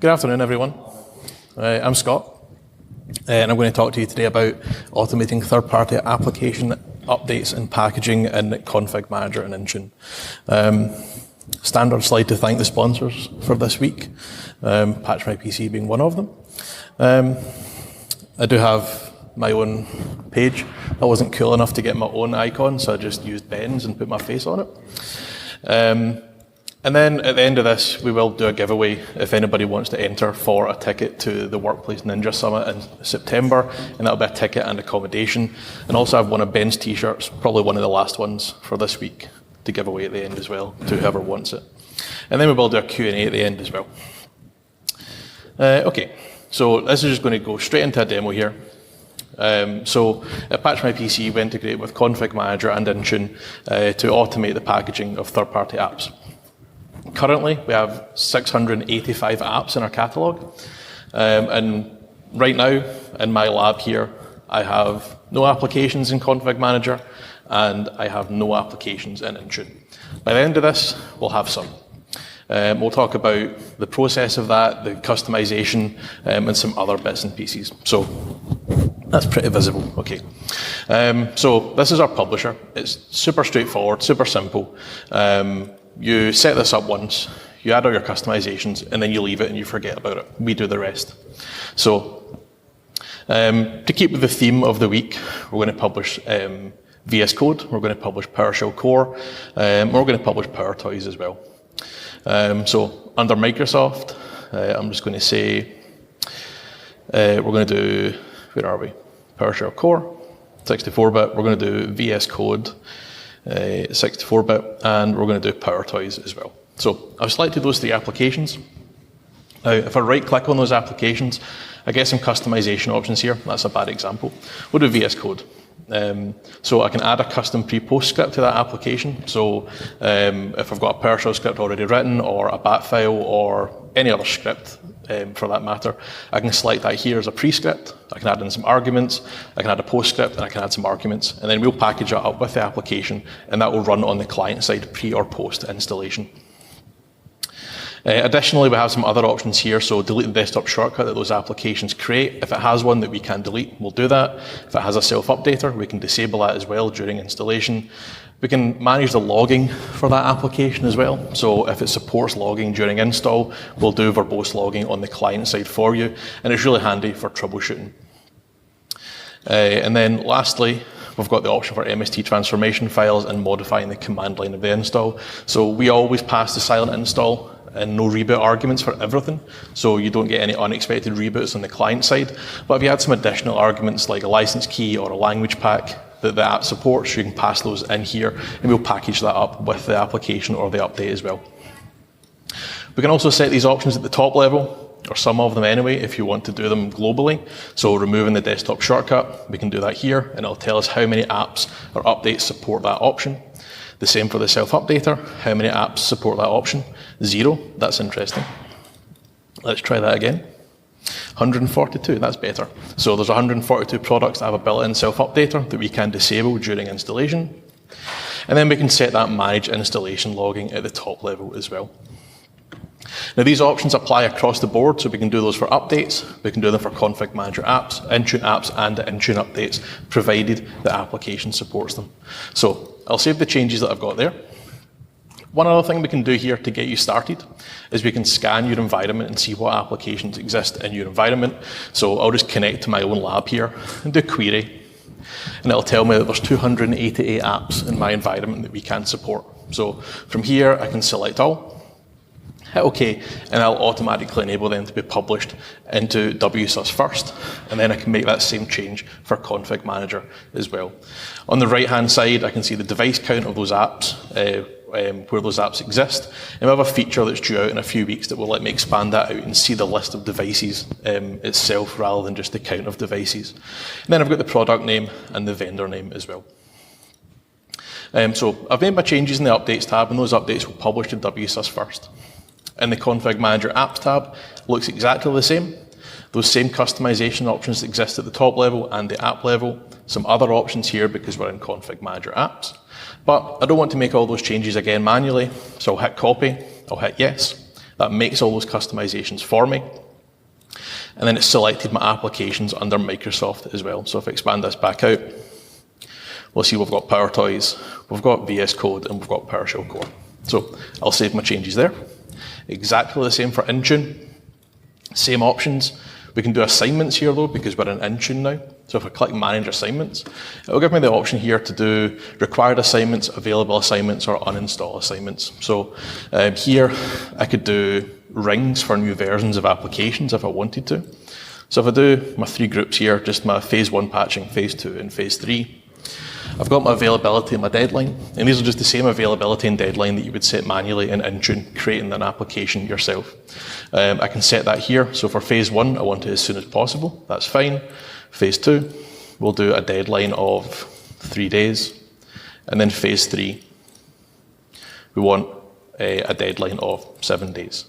Good afternoon, everyone. I'm Scott, and I'm going to talk to you today about automating third-party application updates and packaging in ConfgMgr and Intune. Standard slide to thank the sponsors for this week, Patch My PC being one of them. I do have my own page. I wasn't cool enough to get my own icon, so I just used Ben's and put my face on it. And then at the end of this, we will do a giveaway if anybody wants to enter for a ticket to the Workplace Ninja Summit in September, and that'll be a ticket and accommodation. And also I have one of Ben's t-shirts, probably one of the last ones for this week, to give away at the end as well, to whoever wants it. And then we will do a Q&A at the end as well. Okay, so this is just going to go straight into a demo here. So at Patch My PC, we integrate with ConfgMgr and Intune to automate the packaging of third-party apps. Currently, we have 685 apps in our catalogue, and right now, in my lab here, I have no applications in ConfgMgr, and I have no applications in Intune. By the end of this, we'll have some. We'll talk about the process of that, the customization, and some other bits and pieces. So that's pretty visible, okay. So this is our publisher. It's super straightforward, super simple. You set this up once, you add all your customizations, and then you leave it and you forget about it. We do the rest. So, to keep with the theme of the week, we're going to publish VS Code, we're going to publish PowerShell Core, we're going to publish PowerToys as well. So, under Microsoft, I'm just going to say, we're going to do, where are we? PowerShell Core, 64-bit, we're going to do VS Code, 64-bit, and we're going to do PowerToys as well. So I've selected those three applications. Now, if I right-click on those applications, I get some customization options here. That's a bad example. We'll do VS Code. So I can add a custom pre-post script to that application. So if I've got a PowerShell script already written, or a bat file, or any other script for that matter, I can select that here as a pre-script. I can add in some arguments, I can add a post script, and I can add some arguments, and then we'll package it up with the application, and that will run on the client side pre or post installation. Additionally, we have some other options here, so delete the desktop shortcut that those applications create. If it has one that we can delete, we'll do that. If it has a self-updater, we can disable that as well during installation. We can manage the logging for that application as well. So if it supports logging during install, we'll do verbose logging on the client side for you, and it's really handy for troubleshooting. And then lastly, we've got the option for MST transformation files and modifying the command line of the install. So we always pass the silent install and no reboot arguments for everything, so you don't get any unexpected reboots on the client side. But if you add some additional arguments like a license key or a language pack that the app supports, you can pass those in here, and we'll package that up with the application or the update as well. We can also set these options at the top level, or some of them anyway, if you want to do them globally. So removing the desktop shortcut, we can do that here, and it'll tell us how many apps or updates support that option. The same for the self-updater. How many apps support that option? 0. That's interesting. Let's try that again. 142, that's better. So there's 142 products that have a built-in self-updater that we can disable during installation. And then we can set that manage installation logging at the top level as well. Now these options apply across the board, so we can do those for updates, we can do them for ConfgMgr apps, Intune apps, and Intune updates, provided the application supports them. So I'll save the changes that I've got there. One other thing we can do here to get you started is we can scan your environment and see what applications exist in your environment. So I'll just connect to my own lab here and do a query, and it'll tell me that there's 288 apps in my environment that we can support. So from here, I can select all, hit OK, and I'll automatically enable them to be published into WSUS first, and then I can make that same change for ConfgMgr as well. On the right-hand side, I can see the device count of those apps, where those apps exist, and we have a feature that's due out in a few weeks that will let me expand that out and see the list of devices itself rather than just the count of devices. And then I've got the product name and the vendor name as well. So I've made my changes in the Updates tab, and those updates will publish to WSUS first. In the ConfgMgr Apps tab, looks exactly the same. Those same customization options exist at the top level and the app level. Some other options here because we're in ConfgMgr Apps. But I don't want to make all those changes again manually, so I'll hit copy, I'll hit yes, That makes all those customizations for me. And then it's selected my applications under Microsoft as well. So if I expand this back out, we'll see we've got PowerToys, we've got VS Code, and we've got PowerShell Core. So I'll save my changes there. Exactly the same for Intune. Same options. We can do assignments here though, because we're in Intune now. So if I click Manage Assignments, it will give me the option here to do required assignments, available assignments, or uninstall assignments. So here I could do rings for new versions of applications if I wanted to. So if I do my 3 groups here, just my phase 1 patching, phase 2, and phase 3, I've got my availability and my deadline, and these are just the same availability and deadline that you would set manually in Intune, creating an application yourself. I can set that here. So for phase 1, I want it as soon as possible. That's fine. Phase 2, we'll do a deadline of 3 days. And then phase 3, we want a deadline of 7 days.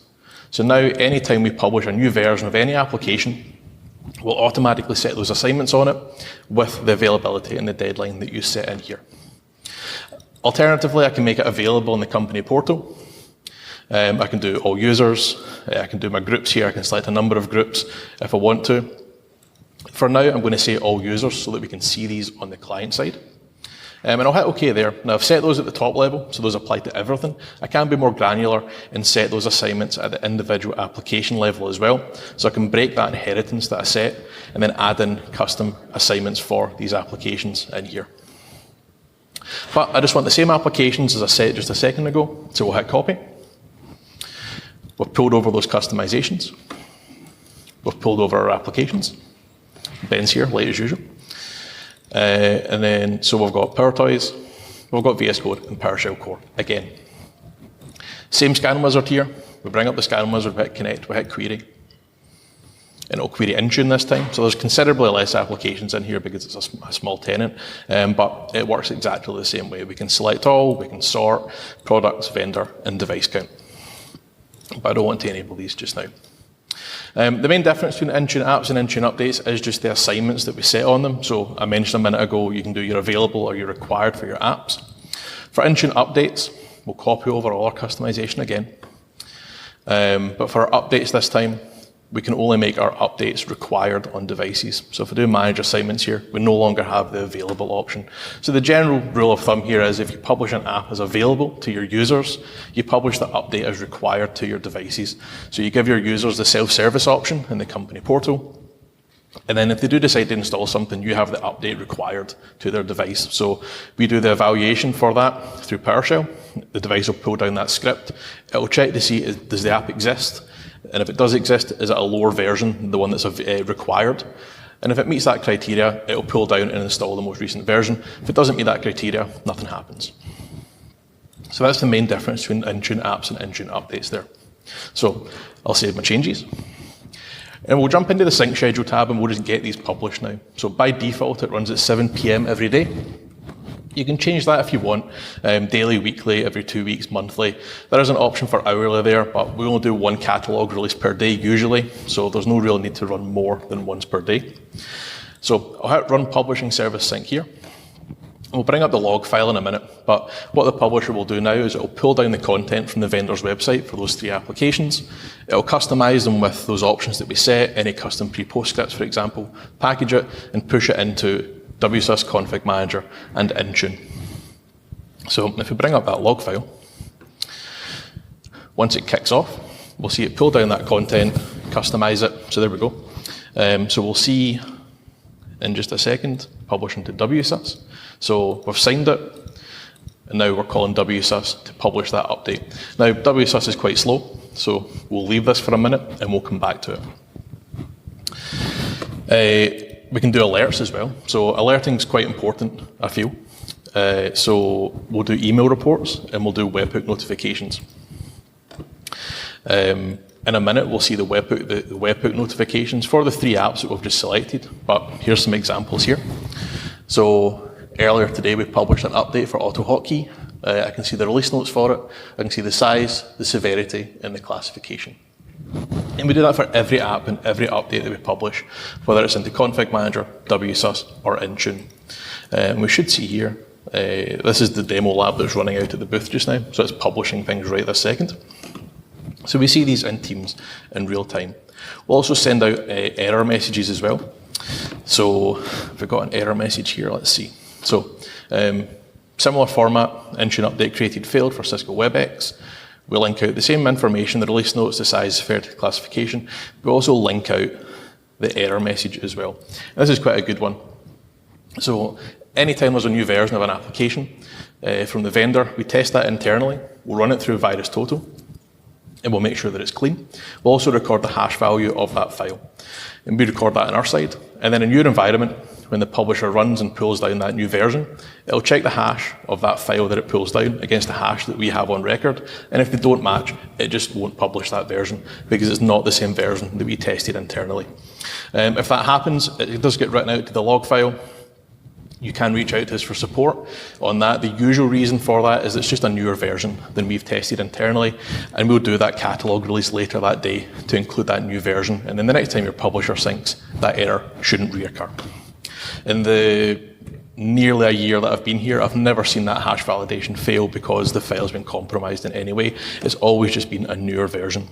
So now, anytime we publish a new version of any application, we'll automatically set those assignments on it with the availability and the deadline that you set in here. Alternatively, I can make it available in the company portal. I can do all users. I can do my groups here. I can select a number of groups if I want to. For now, I'm going to say all users so that we can see these on the client side. And I'll hit OK there. Now I've set those at the top level, so those apply to everything. I can be more granular and set those assignments at the individual application level as well. So I can break that inheritance that I set and then add in custom assignments for these applications in here. But I just want the same applications as I set just a second ago, so we'll hit copy. We've pulled over those customizations. We've pulled over our applications. Ben's here, late as usual. And then, so we've got PowerToys, we've got VS Code, and PowerShell Core again. Same scan wizard here. We bring up the scan wizard, we hit connect, we hit query. And it'll query Intune this time. So there's considerably less applications in here because it's a small tenant, but it works exactly the same way. We can select all, we can sort, products, vendor, and device count. But I don't want to enable these just now. The main difference between Intune apps and Intune updates is just the assignments that we set on them. So I mentioned a minute ago, you can do your available or your required for your apps. For Intune updates, we'll copy over all our customization again. But for our updates this time, we can only make our updates required on devices. So if I do manage assignments here, we no longer have the available option. So the general rule of thumb here is if you publish an app as available to your users, you publish the update as required to your devices. So you give your users the self-service option in the company portal. And then if they do decide to install something, you have the update required to their device. So we do the evaluation for that through PowerShell. The device will pull down that script. It will check to see, does the app exist? And if it does exist, is it a lower version, the one that's required? And if it meets that criteria, it'll pull down and install the most recent version. If it doesn't meet that criteria, nothing happens. So that's the main difference between Intune apps and Intune updates there. So I'll save my changes. And we'll jump into the sync schedule tab and we'll just get these published now. So by default, it runs at 7 PM every day. You can change that if you want, daily, weekly, every 2 weeks, monthly. There is an option for hourly there, but we only do 1 catalog release per day usually, so there's no real need to run more than once per day. So I'll hit Run Publishing Service Sync here. We'll bring up the log file in a minute, but what the publisher will do now is it will pull down the content from the vendor's website for those 3 applications. It will customize them with those options that we set, any custom pre-post scripts, for example, package it and push it into Ssrs, ConfgMgr and Intune. So if we bring up that log file, once it kicks off, we'll see it pull down that content, customize it. So there we go. So we'll see in just a second, publish into Ssrs. So we've signed it, and now we're calling Ssrs to publish that update. Now Ssrs is quite slow, so we'll leave this for a minute and we'll come back to it. We can do alerts as well. So alerting is quite important, I feel. So we'll do email reports and we'll do webhook notifications. In a minute, we'll see the webhook notifications for the 3 apps that we've just selected, but here's some examples here. So earlier today, we published an update for AutoHotkey. I can see the release notes for it. I can see the size, the severity, and the classification. And we do that for every app and every update that we publish, whether it's into ConfgMgr, Ssrs, or Intune. We should see here, this is the demo lab that's running out at the booth just now, so it's publishing things right this second. So we see these in Teams in real time. We'll also send out error messages as well. So if we've got an error message here, let's see. So similar format, Intune update created failed for Cisco WebEx. We'll link out the same information, the release notes, the size, fair to classification. We'll also link out the error message as well. And this is quite a good one. So anytime there's a new version of an application from the vendor, we test that internally. We'll run it through VirusTotal, and we'll make sure that it's clean. We'll also record the hash value of that file. And we record that on our side. And then in your environment, when the publisher runs and pulls down that new version, it'll check the hash of that file that it pulls down against the hash that we have on record. And if they don't match, it just won't publish that version because it's not the same version that we tested internally. If that happens, it does get written out to the log file. You can reach out to us for support on that. The usual reason for that is it's just a newer version than we've tested internally, and we'll do that catalog release later that day to include that new version. And then the next time your publisher syncs, that error shouldn't reoccur. In the nearly a year that I've been here, I've never seen that hash validation fail because the file's been compromised in any way. It's always just been a newer version.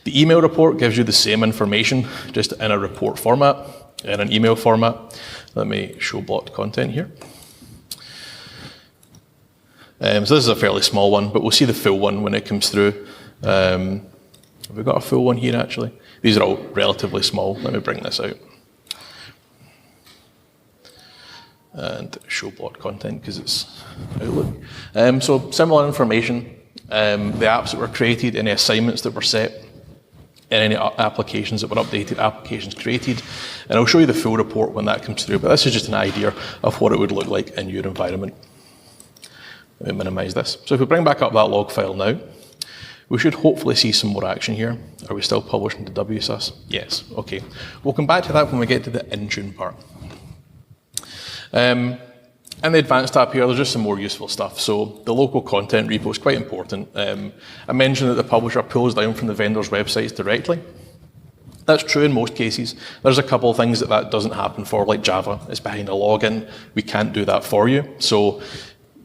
The email report gives you the same information, just in a report format, in an email format. Let me show blocked content here. So this is a fairly small one, but we'll see the full one when it comes through. Have we got a full one here actually? These are all relatively small. Let me bring this out. And show blocked content because it's Outlook. So similar information, the apps that were created, any assignments that were set, and any applications that were updated, applications created. And I'll show you the full report when that comes through, but this is just an idea of what it would look like in your environment. Let me minimize this. So if we bring back up that log file now, we should hopefully see some more action here. Are we still publishing to WSUS? Yes, okay. We'll come back to that when we get to the Intune part. In the advanced tab here, there's just some more useful stuff. So the local content repo is quite important. I mentioned that the publisher pulls down from the vendor's websites directly. That's true in most cases. There's a couple of things that doesn't happen for, like Java. It's behind a login. We can't do that for you. So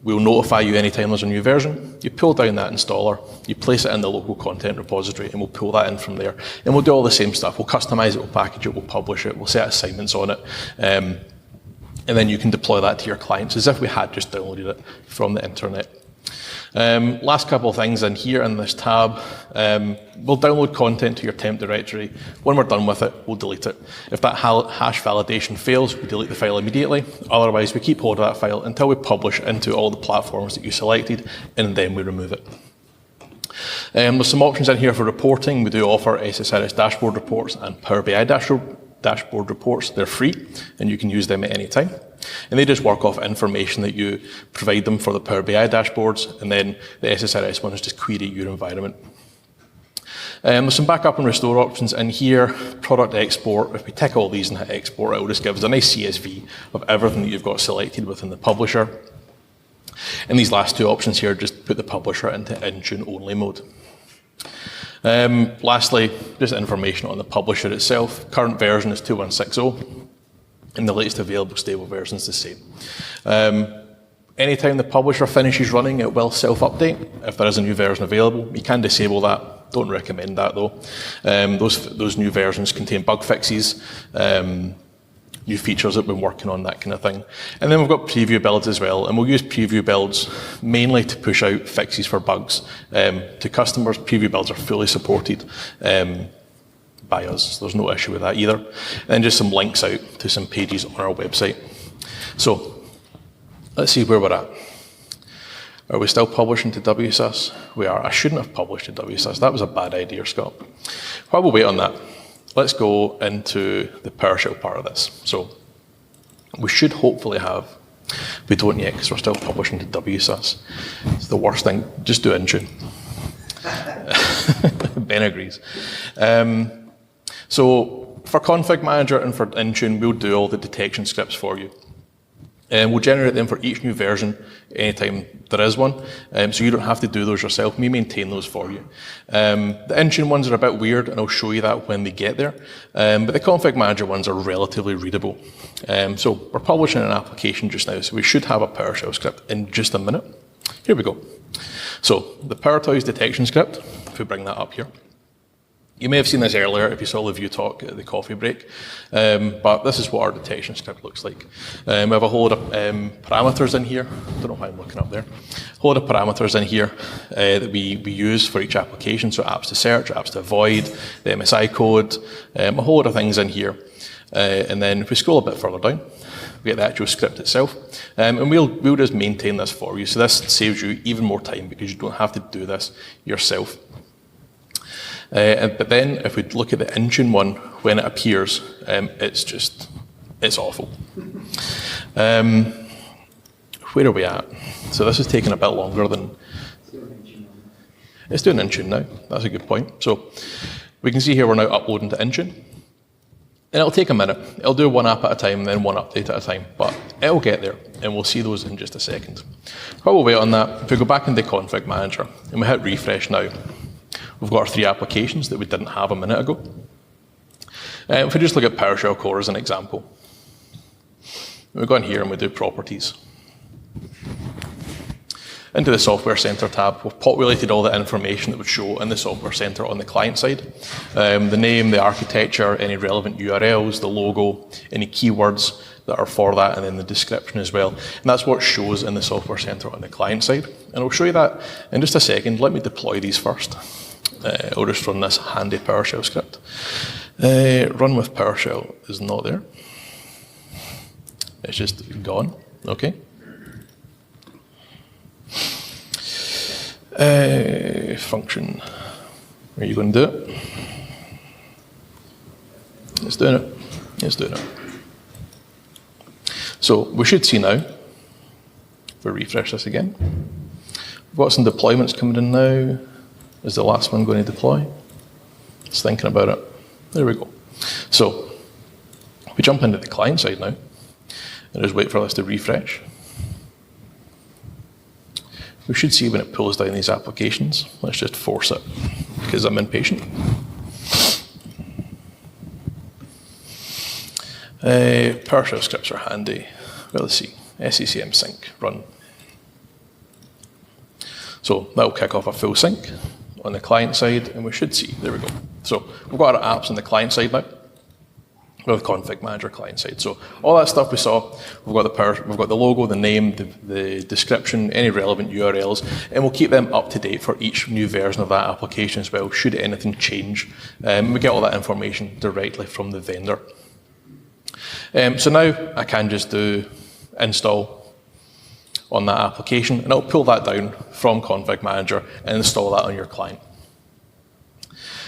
we'll notify you anytime there's a new version. You pull down that installer, you place it in the local content repository, and we'll pull that in from there. And we'll do all the same stuff. We'll customize it, we'll package it, we'll publish it, we'll set assignments on it. And then you can deploy that to your clients as if we had just downloaded it from the internet. Last couple of things in here in this tab. We'll download content to your temp directory. When we're done with it, we'll delete it. If that hash validation fails, we delete the file immediately. Otherwise, we keep hold of that file until we publish into all the platforms that you selected, and then we remove it. There's some options in here for reporting. We do offer Ssrs dashboard reports and Power BI dashboard reports. They're free, and you can use them at any time. And they just work off information that you provide them for the Power BI dashboards, and then the Ssrs ones just query your environment. There's some backup and restore options in here. Product export, if we tick all these and hit export, it will just give us a nice CSV of everything that you've got selected within the publisher. And these last two options here just put the publisher into Intune only mode. Lastly, just information on the publisher itself. Current version is 2160, and the latest available stable version is the same. Anytime the publisher finishes running, it will self-update. If there is a new version available, you can disable that. Don't recommend that though. Those new versions contain bug fixes, new features that we've been working on, that kind of thing. And then we've got preview builds as well, and we'll use preview builds mainly to push out fixes for bugs. To customers, preview builds are fully supported by us, so there's no issue with that either. And then just some links out to some pages on our website. So let's see where we're at. Are we still publishing to WSUS? We are. I shouldn't have published to WSUS. That was a bad idea, Scott. While we wait on that, let's go into the PowerShell part of this. So we should hopefully have, we don't yet because we're still publishing to WSUS. It's the worst thing. Just do Intune. Ben agrees. So for ConfgMgr and for Intune, we'll do all the detection scripts for you. And we'll generate them for each new version anytime there is one. So you don't have to do those yourself. We maintain those for you. The Intune ones are a bit weird, and I'll show you that when they get there. But the ConfgMgr ones are relatively readable. So we're publishing an application just now, so we should have a PowerShell script in just a minute. Here we go. So the PowerToys detection script if we bring that up here. You may have seen this earlier if you saw the view talk at the coffee break, but this is what our detection script looks like. We have a whole lot of parameters in here. I don't know why I'm looking up there. A whole lot of parameters in here that we use for each application. So apps to search, apps to avoid, the MSI code, a whole lot of things in here. And then if we scroll a bit further down, we get the actual script itself. And we'll just maintain this for you. So this saves you even more time because you don't have to do this yourself. But then if we look at the Intune one, when it appears, it's awful. Where are we at? So this is taking a bit longer than... It's doing Intune now. That's a good point. So we can see here we're now uploading to Intune. And it'll take a minute. It'll do one app at a time, and then one update at a time. But it'll get there, and we'll see those in just a second. While we'll wait on that, if we go back into ConfgMgr and we hit refresh now, we've got our 3 applications that we didn't have a minute ago. If we just look at PowerShell Core as an example, we go in here and we do properties. Into the Software Center tab, we've populated all the information that would show in the Software Center on the client side. The name, the architecture, any relevant URLs, the logo, any keywords that are for that, and then the description as well. And that's what shows in the Software Center on the client side. And I'll show you that in just a second. Let me deploy these first. I'll just run this handy PowerShell script. Run with PowerShell is not there. It's just gone. Okay. Function. Are you going to do it? It's doing it. It's doing it. So we should see now, if we refresh this again, we've got some deployments coming in now. Is the last one going to deploy? It's thinking about it. There we go. So we jump into the client side now and just wait for this to refresh. We should see when it pulls down these applications. Let's just force it because I'm impatient. PowerShell scripts are handy. Well, let's see. SCCM sync, run. So that'll kick off a full sync on the client side, and we should see, there we go. So we've got our apps on the client side now. We have the ConfgMgr client side. So all that stuff we saw, we've got the logo, the name, the description, any relevant URLs, and we'll keep them up to date for each new version of that application as well, should anything change. We get all that information directly from the vendor. So now I can just do install on that application, and it'll pull that down from ConfgMgr and install that on your client.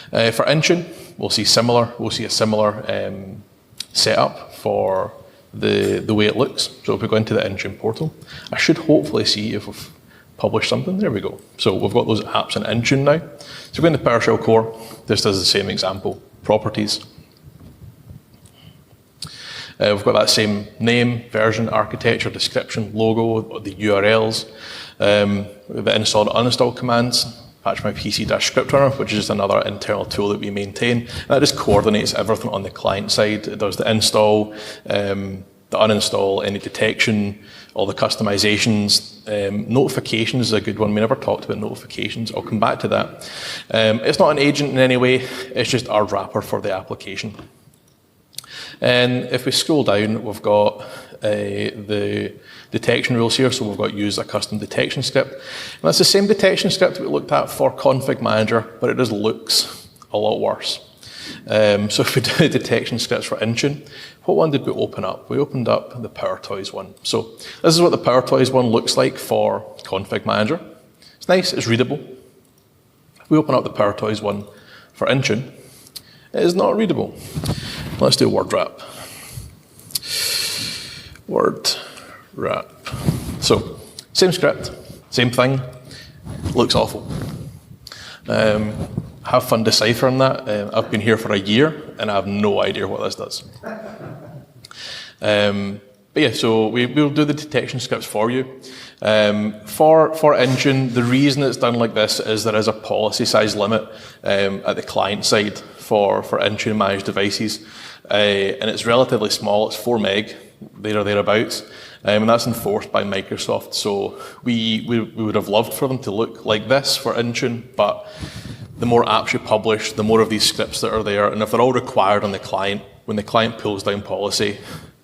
For Intune, we'll see a similar setup for the way it looks. So if we go into the Intune portal, I should hopefully see if we've published something. There we go. So we've got those apps in Intune now. So go into PowerShell Core. This does the same example, properties. We've got that same name, version, architecture, description, logo, the URLs, the install and uninstall commands, patch my PC-script runner, which is just another internal tool that we maintain. And that just coordinates everything on the client side. It does the install, the uninstall, any detection, all the customizations. Notifications is a good one. We never talked about notifications. I'll come back to that. It's not an agent in any way. It's just our wrapper for the application. And if we scroll down, we've got the detection rules here. So we've got use a custom detection script. And that's the same detection script we looked at for ConfgMgr, but it just looks a lot worse. So if we do detection scripts for Intune, what one did we open up? We opened up the PowerToys one. So this is what the PowerToys one looks like for ConfgMgr. It's nice, it's readable. If we open up the PowerToys one for Intune, it is not readable. Let's do word wrap. Word wrap. So, same script, same thing, looks awful. Have fun deciphering that. I've been here for a year and I have no idea what this does. But yeah, so we'll do the detection scripts for you. For Intune, the reason it's done like this is there is a policy size limit at the client side for Intune managed devices. And it's relatively small, it's 4 meg, there or thereabouts. And that's enforced by Microsoft. So we would have loved for them to look like this for Intune, but the more apps you publish, the more of these scripts that are there, and if they're all required on the client, when the client pulls down policy,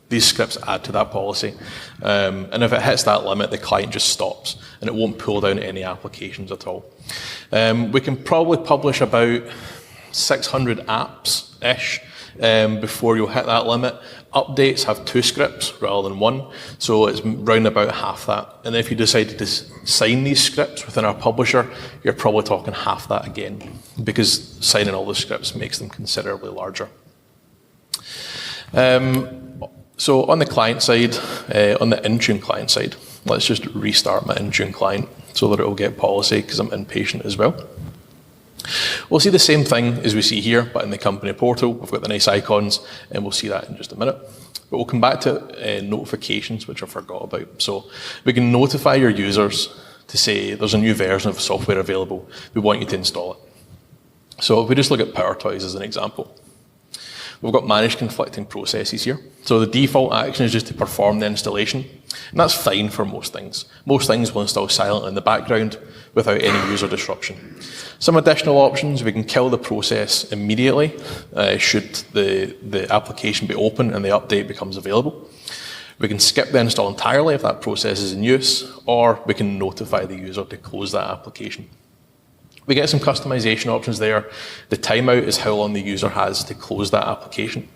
these scripts add to that policy. And if it hits that limit, the client just stops, and it won't pull down any applications at all. We can probably publish about 600 apps-ish before you'll hit that limit. Updates have 2 scripts rather than 1, so it's round about half that. And if you decided to sign these scripts within our publisher, you're probably talking half that again, because signing all the scripts makes them considerably larger. So on the client side, on the Intune client side, let's just restart my Intune client so that it will get policy, because I'm impatient as well. We'll see the same thing as we see here, but in the company portal. We've got the nice icons, and we'll see that in just a minute. But we'll come back to notifications, which I forgot about. So we can notify your users to say there's a new version of software available. We want you to install it. So if we just look at PowerToys as an example, we've got manage conflicting processes here. So the default action is just to perform the installation, and that's fine for most things. Most things will install silently in the background without any user disruption. Some additional options: we can kill the process immediately should the application be open and the update becomes available. We can skip the install entirely if that process is in use, or we can notify the user to close that application. We get some customization options there. The timeout is how long the user has to close that application,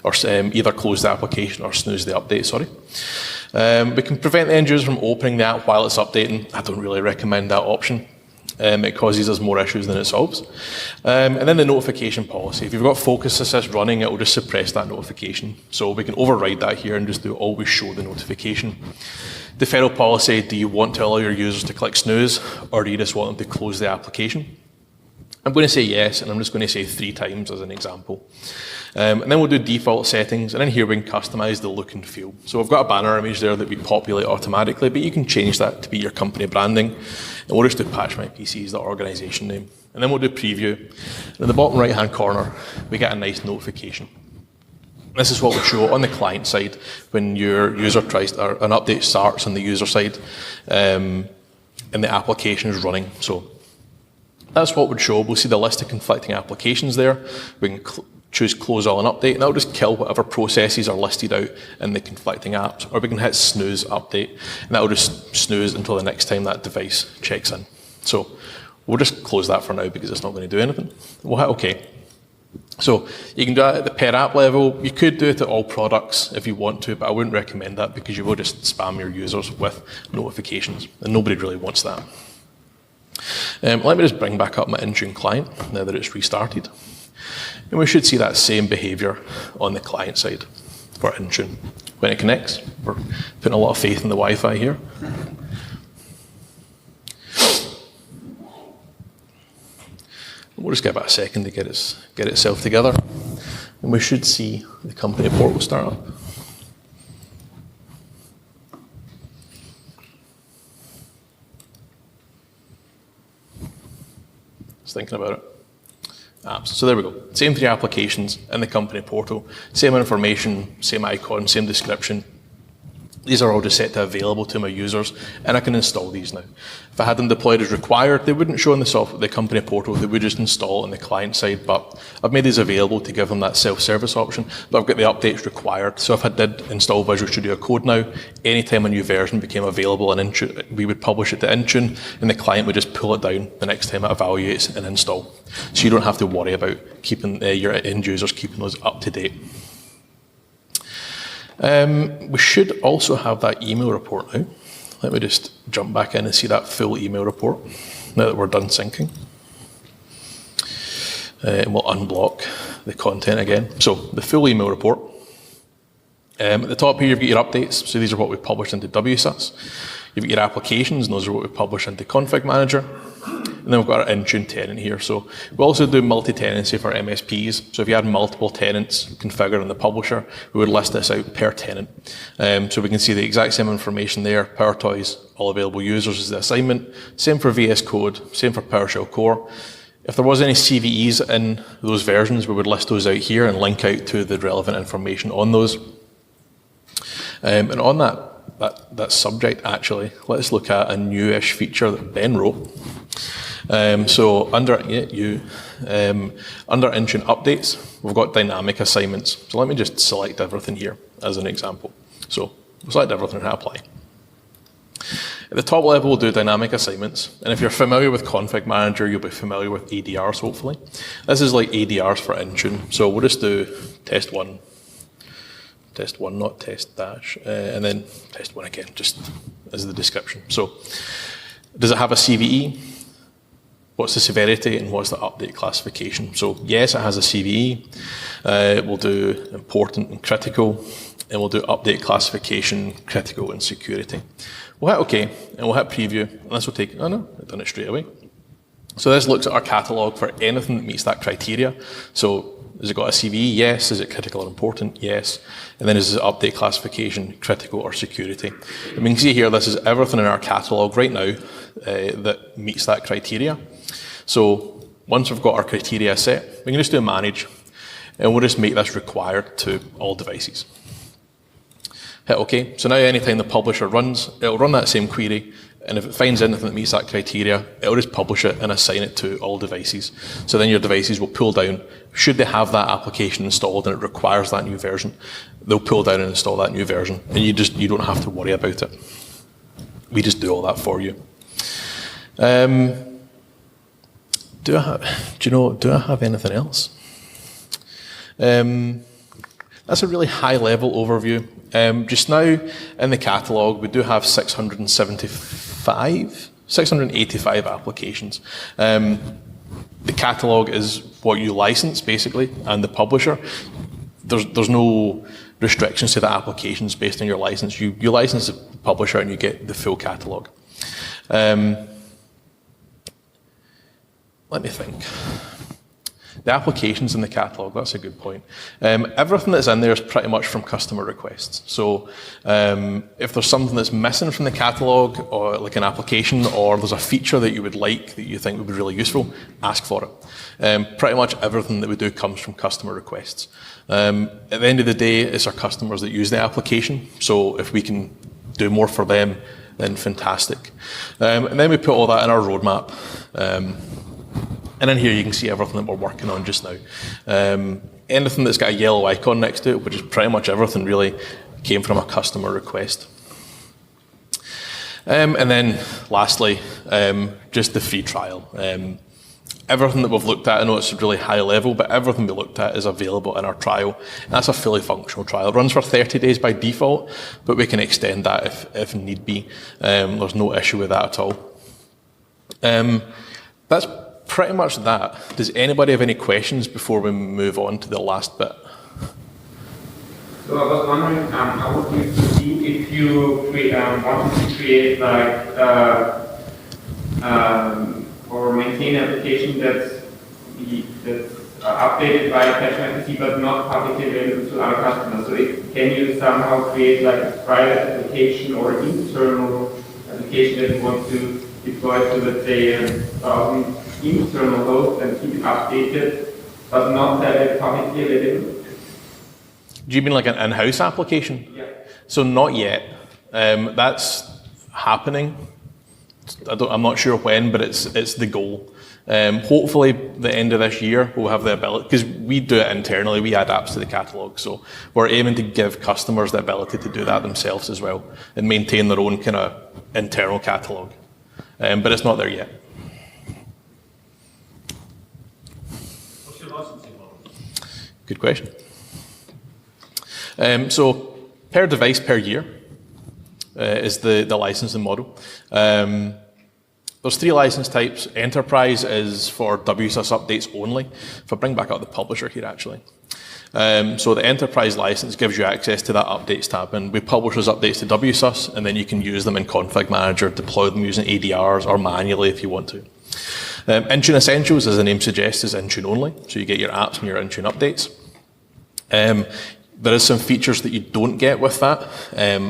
or either close the application or snooze the update, sorry. We can prevent the end user from opening the app while it's updating. I don't really recommend that option. It causes us more issues than it solves. And then the notification policy. If you've got Focus Assist running, it will just suppress that notification. So we can override that here and just do always show the notification. Deferral policy: do you want to allow your users to click snooze, or do you just want them to close the application? I'm going to say yes, and I'm just going to say 3 times as an example. And then we'll do default settings, and in here we can customize the look and feel. So I've got a banner image there that we populate automatically, but you can change that to be your company branding. And we'll just do Patch My PC as the organization name. And then we'll do preview. And in the bottom right-hand corner, we get a nice notification. This is what would show on the client side when your user tries, or an update starts on the user side, and the application is running. So that's what would show. We'll see the list of conflicting applications there. We can choose close all and update, and that'll just kill whatever processes are listed out in the conflicting apps. Or we can hit snooze update, and that'll just snooze until the next time that device checks in. So we'll just close that for now because it's not going to do anything. We'll hit OK. So you can do that at the per app level. You could do it at all products if you want to, but I wouldn't recommend that because you will just spam your users with notifications, and nobody really wants that. Let me just bring back up my Intune client now that it's restarted. And we should see that same behavior on the client side for Intune. When it connects, we're putting a lot of faith in the Wi-Fi here. We'll just give it a second to get itself together. And we should see the company portal start up. Just thinking about it. Apps. So there we go. Same 3 applications in the company portal. Same information, same icon, same description. These are all just set to available to my users, and I can install these now. If I had them deployed as required, they wouldn't show in the company portal. They would just install on the client side, but I've made these available to give them that self-service option. But I've got the updates required. So if I did install Visual Studio Code now, anytime a new version became available in Intune, we would publish it to Intune, and the client would just pull it down the next time it evaluates and install. So you don't have to worry about keeping your end users keeping those up to date. We should also have that email report now. Let me just jump back in and see that full email report now that we're done syncing. And we'll unblock the content again. So the full email report. At the top here, you've got your updates. So these are what we've published into WSUS. You've got your applications, and those are what we've published into ConfgMgr. And then we've got our Intune tenant here. So we also do multi-tenancy for MSPs. So if you had multiple tenants configured in the publisher, we would list this out per tenant. So we can see the exact same information there. PowerToys, all available users is the assignment. Same for VS Code, same for PowerShell Core. If there was any CVEs in those versions, we would list those out here and link out to the relevant information on those. And on that subject, actually, let's look at a newish feature that Ben wrote. So under Intune updates, we've got dynamic assignments. So let me just select everything here as an example. So we'll select everything and hit apply. At the top level, we'll do dynamic assignments. And if you're familiar with Config Manager, you'll be familiar with ADRs, hopefully. This is like ADRs for Intune. So we'll just do test one, not test dash, and then test one again, just as the description. So does it have a CVE? What's the severity and what's the update classification? So yes, it has a CVE. We'll do important and critical, and we'll do update classification, critical and security. We'll hit OK, and we'll hit preview, and this will take, oh no, I've done it straight away. So this looks at our catalog for anything that meets that criteria. So has it got a CVE? Yes. Is it critical or important? Yes. And then is it update classification, critical or security? And we can see here, this is everything in our catalog right now that meets that criteria. So once we've got our criteria set, we can just do a manage, and we'll just make this required to all devices. Hit OK. So now anytime the publisher runs, it'll run that same query, and if it finds anything that meets that criteria, it'll just publish it and assign it to all devices. So then your devices will pull down. Should they have that application installed and it requires that new version, they'll pull down and install that new version, and you don't have to worry about it. We just do all that for you. Do I have anything else? That's a really high level overview. Just now in the catalog, we do have 685 applications. The catalog is what you license basically, and the publisher. There's no restrictions to the applications based on your license. You license the publisher and you get the full catalog. Let me think. The applications in the catalog, that's a good point. Everything that's in there is pretty much from customer requests. So if there's something that's missing from the catalog, or like an application, or there's a feature that you would like, that you think would be really useful, ask for it. Pretty much everything that we do comes from customer requests. At the end of the day, it's our customers that use the application. So if we can do more for them, then fantastic. And then we put all that in our roadmap. And in here you can see everything that we're working on just now. Anything that's got a yellow icon next to it, which is pretty much everything really, came from a customer request. And then lastly, just the free trial. Everything that we've looked at, I know it's really high level, but everything we looked at is available in our trial. And that's a fully functional trial. It runs for 30 days by default, but we can extend that if need be. There's no issue with that at all. That's pretty much that. Does anybody have any questions before we move on to the last bit? So I was wondering, how would you proceed if you wanted to create like or maintain an application that's updated by ConfgMgr but not publicly available to other customers? So can you somehow create like a private application or internal application that you want to deploy to, let's say, 1,000 internal hosts and keep it updated, but not have it publicly available? Do you mean like an in-house application? Yeah. So not yet. That's happening. I'm not sure when, but it's the goal. Hopefully, the end of this year, we'll have the ability, because we do it internally, we add apps to the catalog, so we're aiming to give customers the ability to do that themselves as well, and maintain their own kind of internal catalog. But it's not there yet. What's your licensing model? Good question. So per device per year is the licensing model. There's 3 license types. Enterprise is for WSUS updates only. If I bring back up the publisher here actually. So the enterprise license gives you access to that updates tab, and we publish those updates to WSUS, and then you can use them in Config Manager, deploy them using ADRs or manually if you want to. Intune Essentials, as the name suggests, is Intune only, so you get your apps and your Intune updates. There is some features that you don't get with that,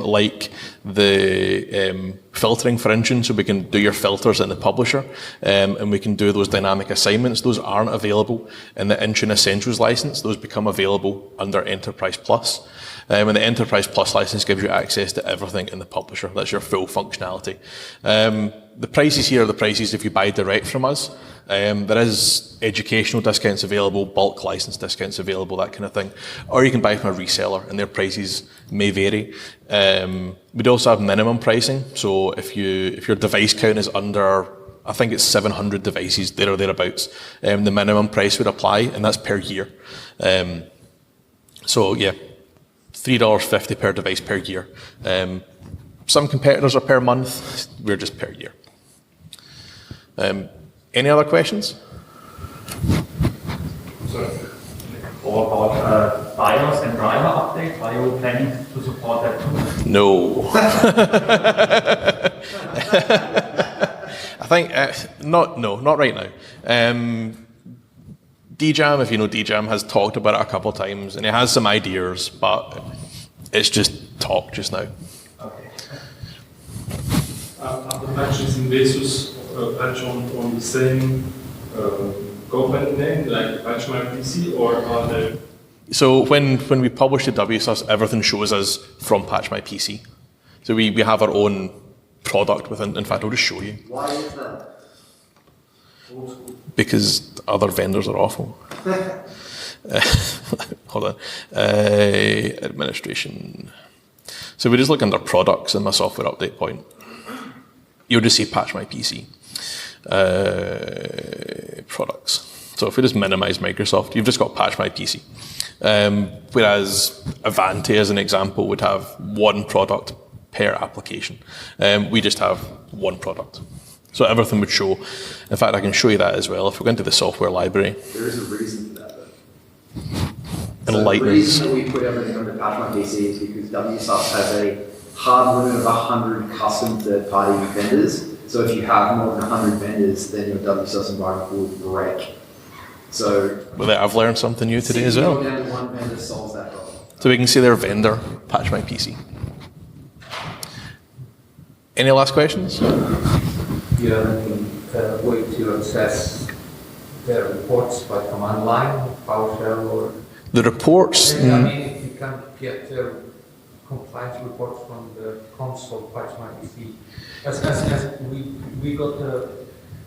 like the filtering for Intune, so we can do your filters in the publisher, and we can do those dynamic assignments. Those aren't available in the Intune Essentials license. Those become available under Enterprise Plus. And the Enterprise Plus license gives you access to everything in the publisher. That's your full functionality. The prices here are the prices if you buy direct from us. There is educational discounts available, bulk license discounts available, that kind of thing. Or you can buy from a reseller, and their prices may vary. We'd also have minimum pricing. So if your device count is under, I think it's 700 devices, there or thereabouts, the minimum price would apply, and that's per year. So yeah, $3.50 per device per year. Some competitors are per month, we're just per year. Any other questions? So, or about BIOS and driver update, are you planning to support that too? No. I think, not right now. DJAM, if you know DJAM, has talked about it a couple of times, and it has some ideas, but it's just talk just now. Okay. Are the patches in Vesus patch on the same company name, like Patch My PC, or are they? So when we publish the WSUS, everything shows us from Patch My PC. So we have our own product within. In fact, I'll just show you. Why is that? Because other vendors are awful. Hold on. Administration. So we just look under products in my software update point. You'll just see Patch My PC. Products. So if we just minimize Microsoft, you've just got Patch My PC. Whereas Avanti, as an example, would have one product per application. We just have one product. So everything would show. In fact, I can show you that as well. If we go into the software library. There is a reason for that, though. Enlighten The reason us. that we put everything under Patch My PC is because WSUS has a hard limit of 100 custom third-party vendors. So if you have more than 100 vendors, then your WSUS environment will break. So Well, I've learned something new today as well. down to one vendor solves that problem. So we can see their vendor, Patch My PC. Any last questions? Do you have any way to access the reports by command line, PowerShell, or? The reports. I mean, if you can get compliance reports from the console, Patch My PC. As we got the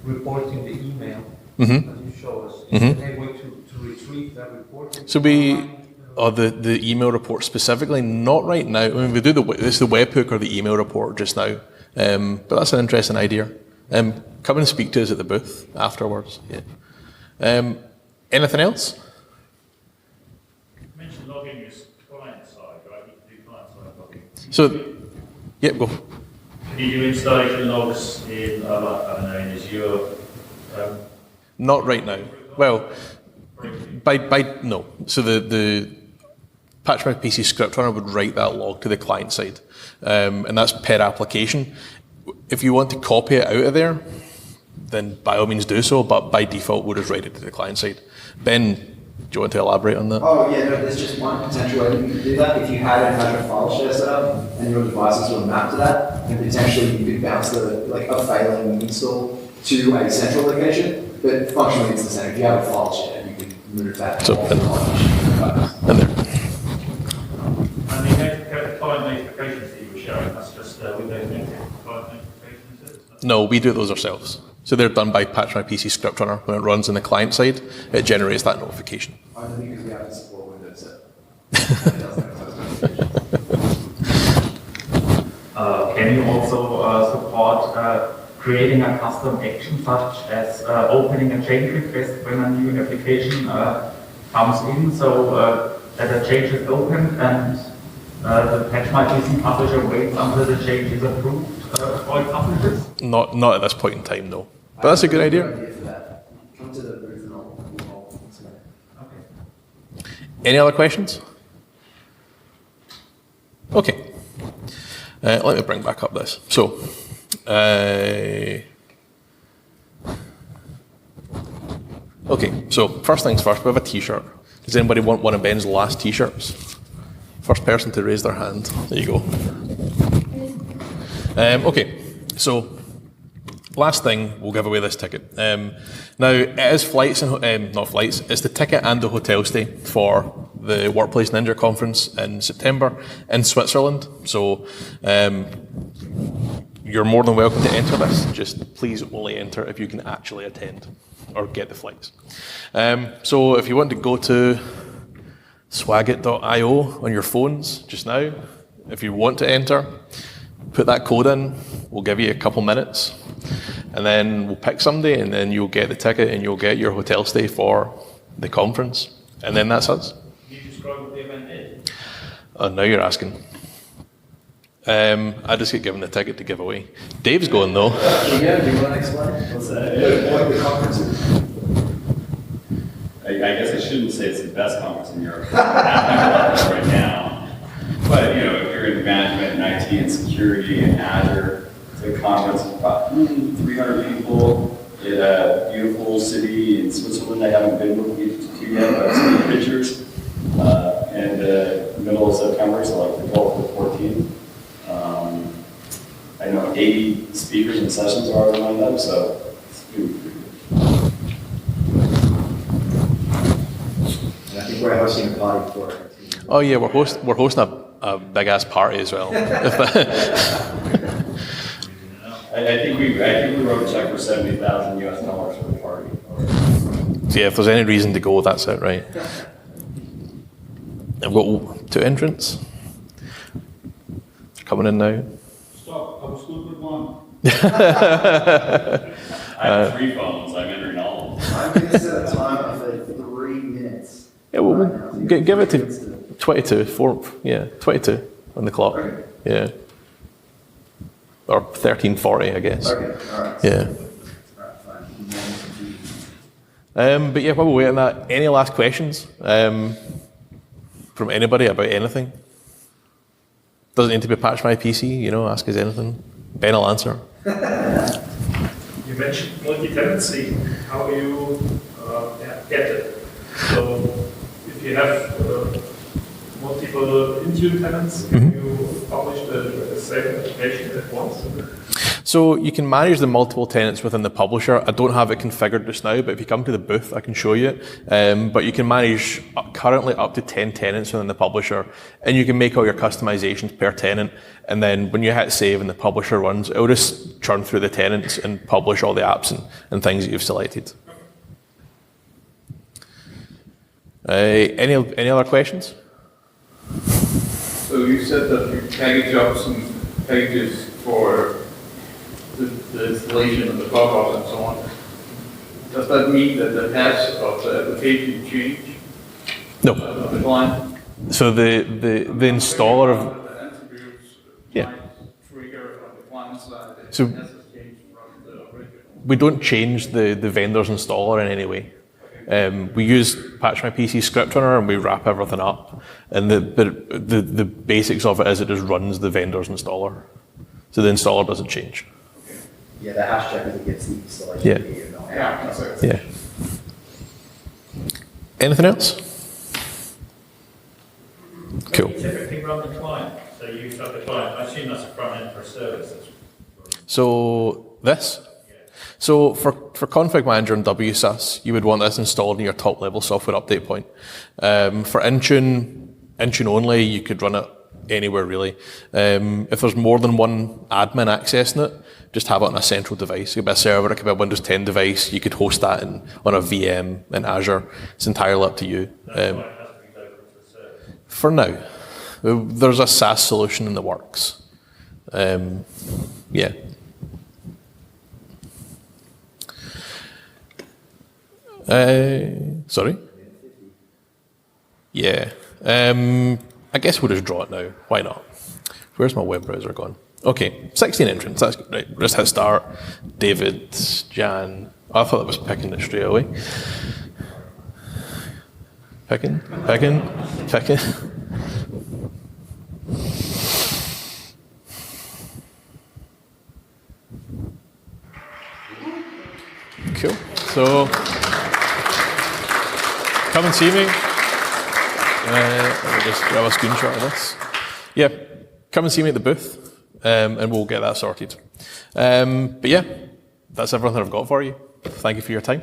report in the email that you show us. Is there any way to retrieve that report? So the email report specifically, not right now. I mean, we do it's the webhook or the email report just now. But that's an interesting idea. Come and speak to us at the booth afterwards. Yeah. Anything else? You mentioned logging is client side, right? You can do client side logging. So, yeah, go. Can you do installation logs in, I don't know, in Azure? Not right now. Well, no. So the Patch My PC script runner would write that log to the client side, and that's per application. If you want to copy it out of there, then by all means do so, but by default we'll just write it to the client side. Ben, do you want to elaborate on that? Oh yeah, no, there's just one potential way that you could do that. If you had an Azure file share set up and your devices were mapped to that, then potentially you could bounce a failing install to a central location. But functionally it's the same. If you have a file share, you could move that. So, off and there. And the client notifications that you were showing, that's just Windows client notifications, is it? No, we do those ourselves. So they're done by Patch My PC script runner. When it runs on the client side, it generates that notification. Only because we have to support Windows 7. Can you also support creating a custom action such as opening a change request when a new application comes in, so that a change is opened and the Patch My PC publisher waits until the change is approved by publishers? Not at this point in time, no. But that's a good idea. For that. Come to the booth and I'll Okay. Any other questions? Okay. Let me bring back up this. So, okay, so first things first, we have a t-shirt. Does anybody want one of Ben's last t-shirts? First person to raise their hand. There you go. Okay, so last thing, we'll give away this ticket. Now, it is flights and not flights. It's the ticket and the hotel stay for the Workplace Ninja conference in September in Switzerland. So you're more than welcome to enter this. Just please only enter if you can actually attend or get the flights. So if you want to go to swagit.io on your phones just now, if you want to enter, put that code in. We'll give you a couple minutes, and then we'll pick somebody, and then you'll get the ticket and you'll get your hotel stay for the conference, and then that's us. Can you describe what the event is? Oh, now you're asking. I just get given the ticket to give away. Dave's going though. Yeah, do you want to explain? What's that? What the conference is? I guess I shouldn't say it's the best conference in Europe right now. But you know, if you're in management and IT and security and Azure, it's a conference of about 300 people in a beautiful city in Switzerland. I haven't been to yet, but I've seen the pictures. And middle of September, so like the 12th to 14th. I know 80 speakers and sessions are already lined up, so it's pretty good. And I think we're hosting a party for it. Oh yeah, we're hosting a big ass party as well. I think we wrote a check for $70,000 US for the party. So yeah, if there's any reason to go, that's it, right? I've got 2 entrants. They're coming in now. Stop, I was good with one. I have 3 phones. I'm entering all of them. I'm going to set a timer for 3 minutes. Yeah, well, give it to 22, 22 on the clock. Okay. Yeah. Or 13:40, I guess. Okay, all right. Yeah. All right, fine. But yeah, while we're waiting that, any last questions from anybody about anything? Doesn't need to be patched my PC, you know, ask us anything. Ben will answer. You mentioned multi-tenancy, how you get it. So if you have multiple Intune tenants, can you publish the same application at once? So you can manage the multiple tenants within the publisher. I don't have it configured just now, but if you come to the booth, I can show you. But you can manage currently up to 10 tenants within the publisher, and you can make all your customizations per tenant. And then when you hit save and the publisher runs, it'll just churn through the tenants and publish all the apps and things that you've selected. Any other questions? So you said that you package up some pages for the installation of the pop-up and so on. Does that mean that the paths of the application change? No. Of the client? So the installer of The attributes Yeah. might trigger on the client side. So- It has changed from the original. we don't change the vendor's installer in any way. We use Patch My PC script runner and we wrap everything up. And the basics of it is it just runs the vendor's installer. So the installer doesn't change. Yeah, the hash check that gets the installation. Yeah. video, no? Yeah, that's it. Yeah. Anything else? Cool. You typically run the client, so you start the client. I assume that's a front end for a service. So this. So for ConfgMgr and Ssrs, you would want this installed in your top level software update point. For Intune only, you could run it anywhere really. If there's more than one admin accessing it, just have it on a central device. It could be a server, it could be a Windows 10 device. You could host that on a VM in Azure. It's entirely up to you. That's why it has to be local to the service. For now, there's a SaaS solution in the works. Yeah. Sorry? Yeah. I guess we'll just draw it now. Why not? Where's my web browser gone? Okay, 16 entrants. That's good. Right, let's hit start. David, Jan. Oh, I thought that was picking it straight away. Picking. Cool. So, come and see me. Let me just grab a screenshot of this. Yeah, come and see me at the booth, and we'll get that sorted. But yeah, that's everything I've got for you. Thank you for your time.